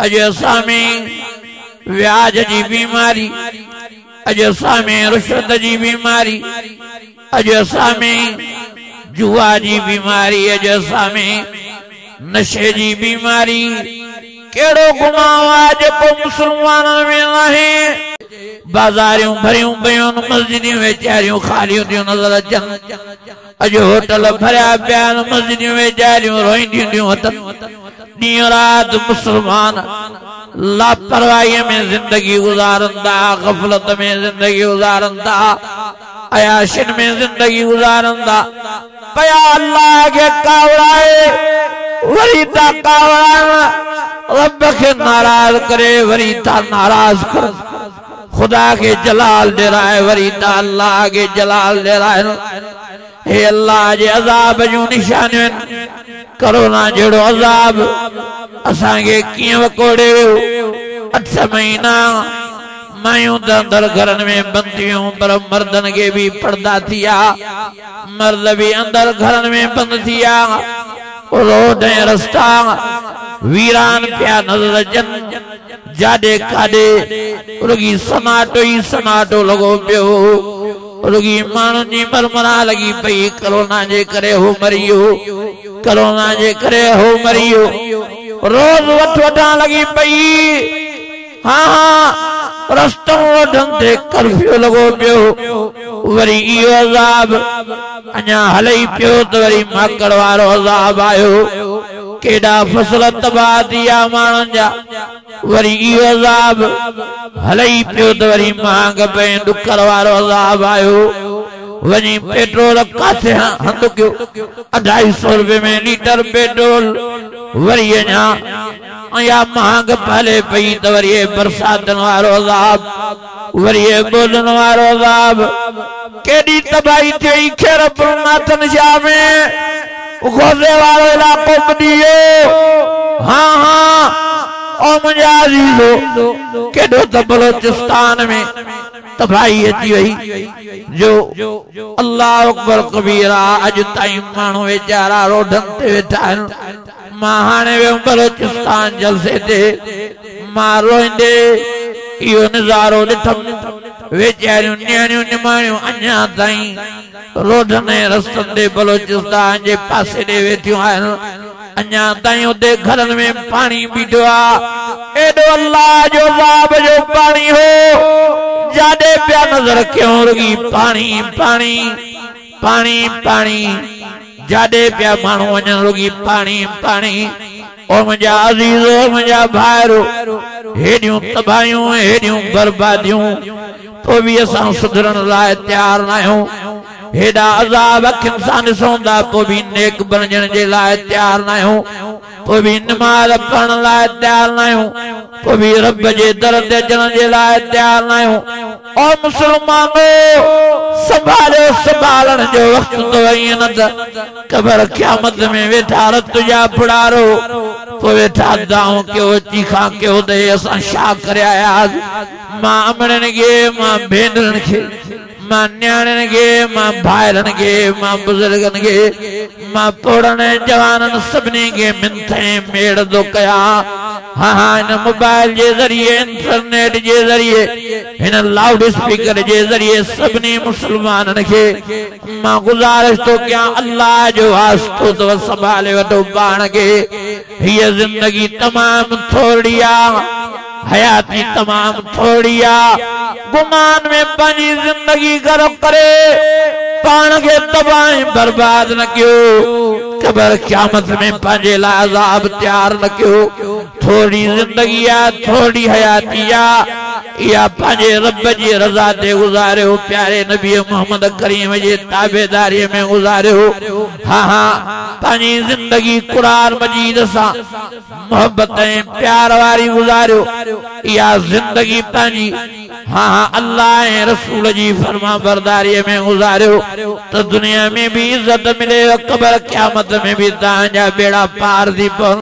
अज असां व्याज जी बीमारी, अज असां रुश्वत जी बीमारी, अज असां जुआ जी बीमारी, अज असां नशे जी बीमारी। केड़ो गुनाह आहे जेको मुसलमाननि में नाहे। बाज़ारियूं भरियूं पियूं, मस्जिदियूं वेचारियूं खालियूं थियूं नज़र अचनि। अॼु होटल भरिया पिया आहिनि, मस्जिदियूं वेचारियूं रोईंदियूं थियूं अचनि। ॾींहुं राति मुसलमान लापरवाहीअ में ज़िंदगी गुज़ारनि था, ग़फ़लत में ज़िंदगी गुज़ारनि था, अयाशिन में ज़िंदगी गुज़ारनि था। पया अल्लाह खे कावड़ाए वरी था कावड़ाइनि, रब के नाराज करे वरी ता नाराज कर, खुदा के जलाल ॾिराए वरी ता अल्लाह के जलाल ॾिराए। हे अल्लाह जे अज़ाब जूं निशानियूं आहिनि। कोरोना जहिड़ो अज़ाब असांखे कीअं वकोड़े वियो। 8 महीना मायूं त अंदर घरनि में बंदि थियूं, पर मर्दनि खे बि पर्दा थिया, मर्द भी अंदर घरनि में बंदि थिया। रोड ऐं रस्ता वीरान पिया नज़र अचनि। जाॾे काॾे रुगी सनाटो ई सनाटो लॻो पियो, रुगी माण्हुनि जी मरमरा लॻी पई। कोरोना जे करे हो मरियो, कोरोना जे करे हो मरियो। रोज़ वठ वठां लॻी पई। हाँ रस्तों वठनि ते कर्फ्यू लॻो पियो। वरी इहो अज़ाब अञा हले ई पियो त वरी माकड़ वारो अज़ाब आयो। केॾा फसल तबाह थी विया माण्हुनि जा। वरी इहो अज़ाब हले ई पियो त वरी महांग पए ॾुकर वारो अज़ाब आयो। वञी पेट्रोल काथे हंधि कयो, 250 रुपए में लीटर पेट्रोल। वरी अञा महांग हले पई त वरी बरसातनि वारो अज़ाब, वरी ॿोॾनि वारो अज़ाब। केॾी तबाही थी खेर नाथन शाह में गोज़े वारो इलाक़ो ॿुधी वियो। हाँ हाँ ओ मुंहिंजा अज़ीज़ो, केॾो त बलोचिस्तान में तबाही अची वई जो अल्लाह अकबर कबीरा। अॼु ताईं माण्हू वीचारा रोडनि ते वेठा आहिनि। मां हाणे वियुमि बलोचिस्तान जलसे ते, मां रोईंदे इहो नज़ारो ॾिठमि। वेचारियूं नियाणियूं निमाणियूं अञा ताईं रोडनि ऐं रस्तनि ते बलोचिस्तान जे पासे ॾे वेठियूं आहिनि। अञा ताईं उते घरनि में पाणी बीठो आहे। एॾो अल्लाह जो अज़ाब जो पाणी हो, जाॾे पिया नज़र कयूं रुगी पाणी पाणी पाणी पाणी, जाॾे पिया माण्हू वञनि रुगी पाणी पाणी। ओ मुंहिंजा अज़ीज़ो, मुंहिंजा भाइरो, हेॾियूं तबाहियूं हेॾियूं बर्बादियूं, पोइ बि असां सुधरण लाइ तयारु न आहियूं। हेॾा अज़ाब अखियुनि सां ॾिसूं था, पोइ बि नेक बणजण जे लाइ तयारु न आहियूं। पोइ बि नमाज़ पढ़ण लाइ तयारु न आहियूं। पोइ बि रब जे दर ते अचण जे लाइ तयारु न आहियूं। ओ मुसलमानो, संभालियो, संभालण जो वक़्तु तो ईअं न त क़बर क़यामत में वेठा रत जा फुड़ारो, पोइ वेठा दाऊं कयो, चीखा कयो त असां छा करे आयासीं। मां अमड़नि खे, मां भेनरनि खे, मां न्याणनि खे, मां भाइरनि खे, मां बुज़ुर्गनि खे, मां पोड़नि जवाननि सभिनी खे मिंथे मेड़ थो कयां। हाँ हाँ इन मोबाइल जे ज़रिए, इंटरनेट जे ज़रिए, हिन लाउड स्पीकर जे ज़रिए सभिनी मुसलमाननि खे मां गुज़ारिश थो कयां, अल्लाह जो वास्तो तो संभाले वठो पाण खे। हीअ ज़िंदगी तमामु थोड़ी आहे, हयाती तमाम थोड़ी आ। गुमान में पंहिंजी जिंदगी गरो करे पान के तबाही बर्बाद न कयो। क़बर क़यामत में पंहिंजे लाइ अज़ाब तैयार न कयो। थोड़ी जिंदगी आ, थोड़ी हयाती आ, या पंहिंजे रब जी रज़ा ते गुज़ारियो, प्यारे नबी मोहम्मद करीम जे ताबेदारी में गुज़ारियो। हाँ हाँ पंहिंजी जिंदगी कुरान मजीद सां मोहब्बत ऐं प्यार वारी गुज़ारियो। या जिंदगी पंहिंजी हाँ हाँ अल्लाह ऐं रसूल जी फरमा बरदारी में गुज़ारियो तो दुनिया में भी इज्जत मिले, क़बर क़यामत में भी तव्हांजा बेड़ा पार थी पवनि।